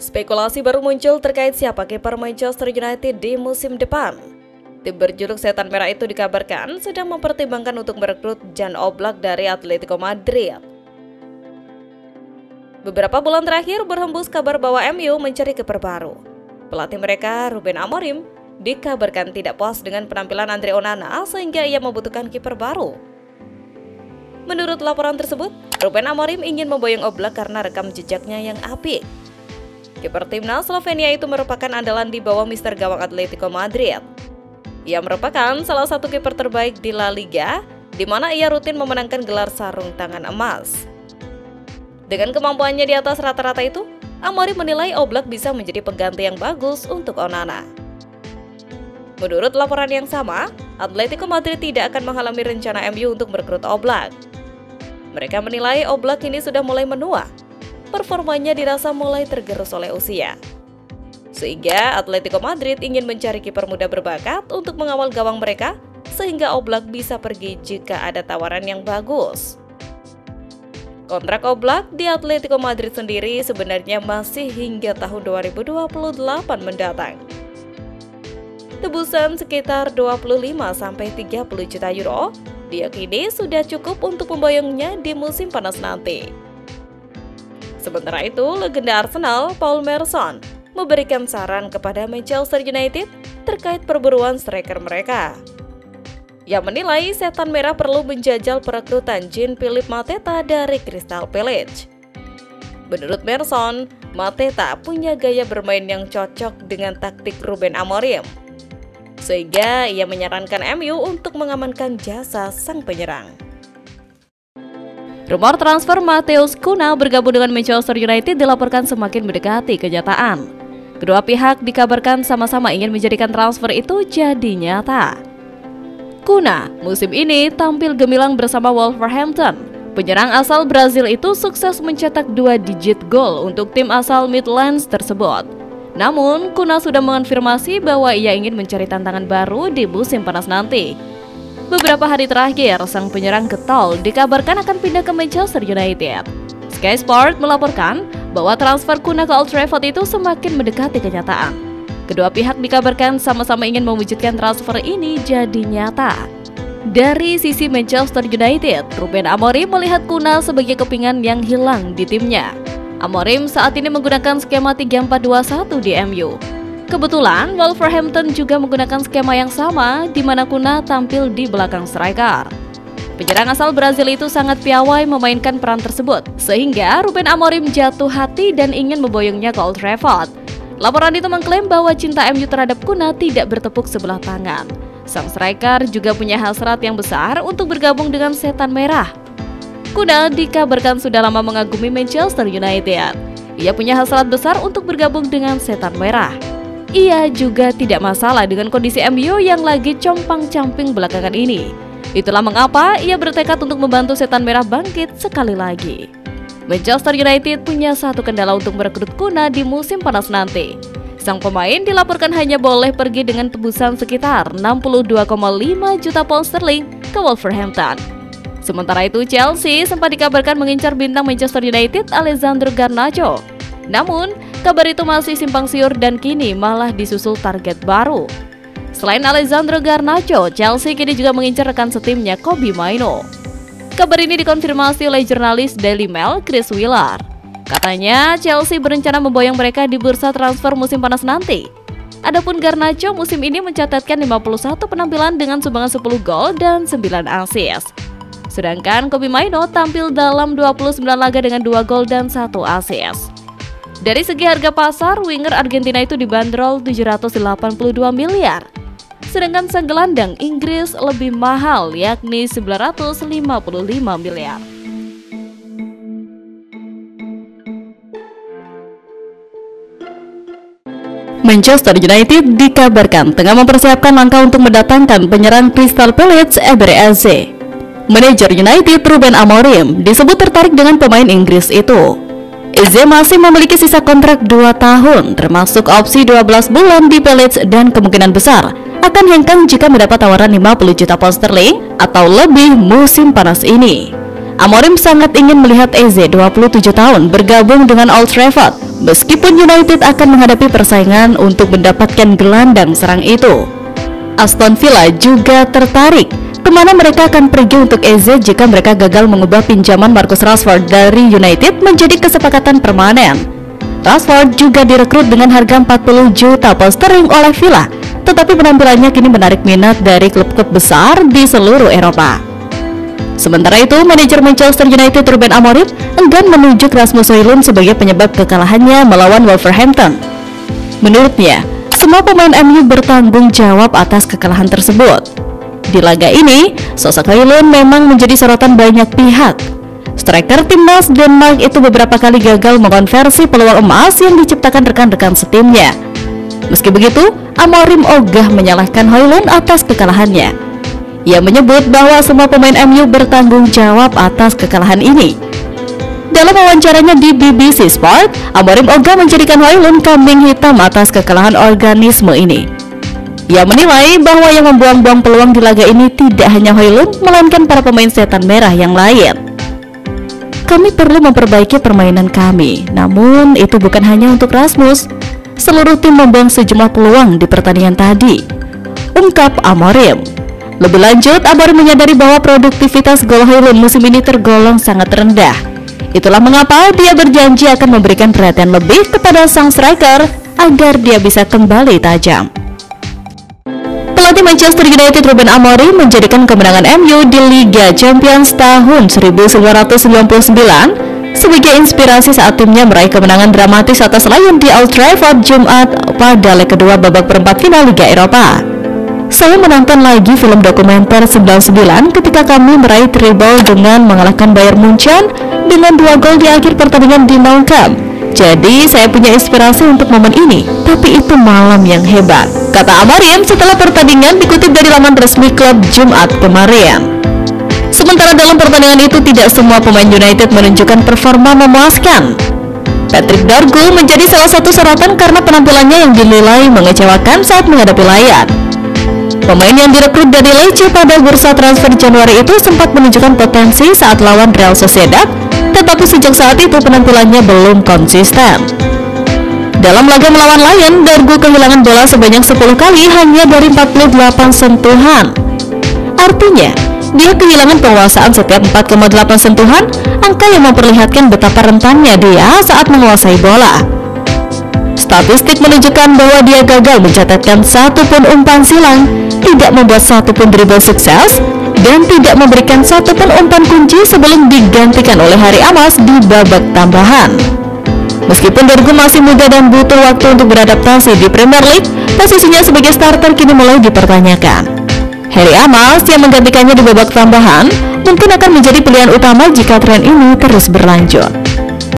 Spekulasi baru muncul terkait siapa kiper Manchester United di musim depan. Tim berjuluk Setan Merah itu dikabarkan sedang mempertimbangkan untuk merekrut Jan Oblak dari Atletico Madrid. Beberapa bulan terakhir berhembus kabar bahwa MU mencari kiper baru. Pelatih mereka, Ruben Amorim, dikabarkan tidak puas dengan penampilan Andre Onana sehingga ia membutuhkan kiper baru. Menurut laporan tersebut, Ruben Amorim ingin memboyong Oblak karena rekam jejaknya yang apik. Kiper timnas Slovenia itu merupakan andalan di bawah mister gawang Atletico Madrid. Ia merupakan salah satu kiper terbaik di La Liga, di mana ia rutin memenangkan gelar sarung tangan emas. Dengan kemampuannya di atas rata-rata itu, Amorim menilai Oblak bisa menjadi pengganti yang bagus untuk Onana. Menurut laporan yang sama, Atletico Madrid tidak akan menghalangi rencana MU untuk merekrut Oblak. Mereka menilai Oblak ini sudah mulai menua. Performanya dirasa mulai tergerus oleh usia. Sehingga Atletico Madrid ingin mencari kiper muda berbakat untuk mengawal gawang mereka, sehingga Oblak bisa pergi jika ada tawaran yang bagus. Kontrak Oblak di Atletico Madrid sendiri sebenarnya masih hingga tahun 2028 mendatang. Tebusan sekitar 25-30 juta euro diyakini sudah cukup untuk memboyongnya di musim panas nanti. Sementara itu, legenda Arsenal, Paul Merson, memberikan saran kepada Manchester United terkait perburuan striker mereka. Ia menilai Setan Merah perlu menjajal perekrutan Jean-Philippe Mateta dari Crystal Palace. Menurut Merson, Mateta punya gaya bermain yang cocok dengan taktik Ruben Amorim, sehingga ia menyarankan MU untuk mengamankan jasa sang penyerang. Rumor transfer Matheus Cunha bergabung dengan Manchester United dilaporkan semakin mendekati kenyataan. Kedua pihak dikabarkan sama-sama ingin menjadikan transfer itu jadi nyata. Cunha musim ini tampil gemilang bersama Wolverhampton. Penyerang asal Brazil itu sukses mencetak 2 digit gol untuk tim asal Midlands tersebut. Namun, Cunha sudah mengonfirmasi bahwa ia ingin mencari tantangan baru di musim panas nanti. Beberapa hari terakhir, sang penyerang getol dikabarkan akan pindah ke Manchester United. Sky Sport melaporkan bahwa transfer Cunha ke Old Trafford itu semakin mendekati kenyataan. Kedua pihak dikabarkan sama-sama ingin mewujudkan transfer ini jadi nyata. Dari sisi Manchester United, Ruben Amorim melihat Cunha sebagai kepingan yang hilang di timnya. Amorim saat ini menggunakan skema 3-4-2-1 di MU. Kebetulan, Wolverhampton juga menggunakan skema yang sama di mana Cunha tampil di belakang striker. Penyerang asal Brazil itu sangat piawai memainkan peran tersebut, sehingga Ruben Amorim jatuh hati dan ingin memboyongnya ke Old Trafford. Laporan itu mengklaim bahwa cinta MU terhadap Cunha tidak bertepuk sebelah tangan. Sang striker juga punya hasrat yang besar untuk bergabung dengan Setan Merah. Cunha dikabarkan sudah lama mengagumi Manchester United. Ia punya hasrat besar untuk bergabung dengan Setan Merah. Ia juga tidak masalah dengan kondisi MU yang lagi compang-camping belakangan ini. Itulah mengapa ia bertekad untuk membantu Setan Merah bangkit sekali lagi. Manchester United punya satu kendala untuk merekrut Cunha di musim panas nanti. Sang pemain dilaporkan hanya boleh pergi dengan tebusan sekitar 62,5 juta pound sterling ke Wolverhampton. Sementara itu, Chelsea sempat dikabarkan mengincar bintang Manchester United Alessandro Garnacho. Namun, kabar itu masih simpang siur dan kini malah disusul target baru. Selain Alessandro Garnacho, Chelsea kini juga mengincar rekan setimnya Kobbie Mainoo. Kabar ini dikonfirmasi oleh jurnalis Daily Mail Chris Wheeler. Katanya, Chelsea berencana memboyong mereka di bursa transfer musim panas nanti. Adapun Garnacho musim ini mencatatkan 51 penampilan dengan sumbangan 10 gol dan 9 assist. Sedangkan Kobbie Mainoo tampil dalam 29 laga dengan 2 gol dan 1 assist. Dari segi harga pasar, winger Argentina itu dibanderol 782 miliar. Sedangkan sang gelandang Inggris lebih mahal, yakni 955 miliar. Manchester United dikabarkan tengah mempersiapkan langkah untuk mendatangkan penyerang Crystal Palace Ebery Eze. Manajer United Ruben Amorim disebut tertarik dengan pemain Inggris itu. Eze masih memiliki sisa kontrak 2 tahun, termasuk opsi 12 bulan di Palace dan kemungkinan besar akan hengkang jika mendapat tawaran 50 juta pound sterling atau lebih musim panas ini. Amorim sangat ingin melihat Eze 27 tahun bergabung dengan Old Trafford meskipun United akan menghadapi persaingan untuk mendapatkan gelandang serang itu. Aston Villa juga tertarik kemana mereka akan pergi untuk Eze jika mereka gagal mengubah pinjaman Marcus Rashford dari United menjadi kesepakatan permanen. Rashford juga direkrut dengan harga 40 juta pound sterling oleh Villa, tetapi penampilannya kini menarik minat dari klub-klub besar di seluruh Eropa. Sementara itu, manajer Manchester United Ruben Amorim enggan menunjuk Rasmus Højlund sebagai penyebab kekalahannya melawan Wolverhampton. Menurutnya, semua pemain MU bertanggung jawab atas kekalahan tersebut. Di laga ini, sosok Højlund memang menjadi sorotan banyak pihak. Striker timnas Denmark itu beberapa kali gagal mengonversi peluang emas yang diciptakan rekan-rekan setimnya. Meski begitu, Amorim ogah menyalahkan Højlund atas kekalahannya. Ia menyebut bahwa semua pemain MU bertanggung jawab atas kekalahan ini. Dalam wawancaranya di BBC Sport, Amorim ogah menjadikan Højlund kambing hitam atas kekalahan organisme ini. Ia menilai bahwa yang membuang-buang peluang di laga ini tidak hanya Højlund, melainkan para pemain setan merah yang lain. Kami perlu memperbaiki permainan kami, namun itu bukan hanya untuk Rasmus. Seluruh tim membuang sejumlah peluang di pertandingan tadi, ungkap Amorim. Lebih lanjut, Amorim menyadari bahwa produktivitas gol Højlund musim ini tergolong sangat rendah. Itulah mengapa dia berjanji akan memberikan perhatian lebih kepada sang striker agar dia bisa kembali tajam. Pelatih Manchester United Ruben Amorim menjadikan kemenangan MU di Liga Champions tahun 1999 sebagai inspirasi saat timnya meraih kemenangan dramatis atas Lyon di Old Trafford Jumat pada leg kedua babak perempat final Liga Eropa. Saya menonton lagi film dokumenter 99 ketika kami meraih treble dengan mengalahkan Bayern Munchen dengan 2 gol di akhir pertandingan di Nou Camp. Jadi saya punya inspirasi untuk momen ini, tapi itu malam yang hebat, kata Amorim setelah pertandingan dikutip dari laman resmi klub Jumat kemarin. Sementara dalam pertandingan itu tidak semua pemain United menunjukkan performa memuaskan. Patrick Dorgu menjadi salah satu sorotan karena penampilannya yang dinilai mengecewakan saat menghadapi Lyon. Pemain yang direkrut dari Lecce pada bursa transfer Januari itu sempat menunjukkan potensi saat lawan Real Sociedad, tetapi sejak saat itu penampilannya belum konsisten. Dalam laga melawan Lyon, Dorgu kehilangan bola sebanyak 10 kali hanya dari 48 sentuhan. Artinya, dia kehilangan penguasaan setiap 4,8 sentuhan, angka yang memperlihatkan betapa rentannya dia saat menguasai bola. Statistik menunjukkan bahwa dia gagal mencatatkan satu pun umpan silang, tidak membuat satu pun dribble sukses, dan tidak memberikan satu pun umpan kunci sebelum digantikan oleh Harry Amos di babak tambahan. Meskipun Dorgu masih muda dan butuh waktu untuk beradaptasi di Premier League, posisinya sebagai starter kini mulai dipertanyakan. Harry Amos yang menggantikannya di babak tambahan mungkin akan menjadi pilihan utama jika tren ini terus berlanjut.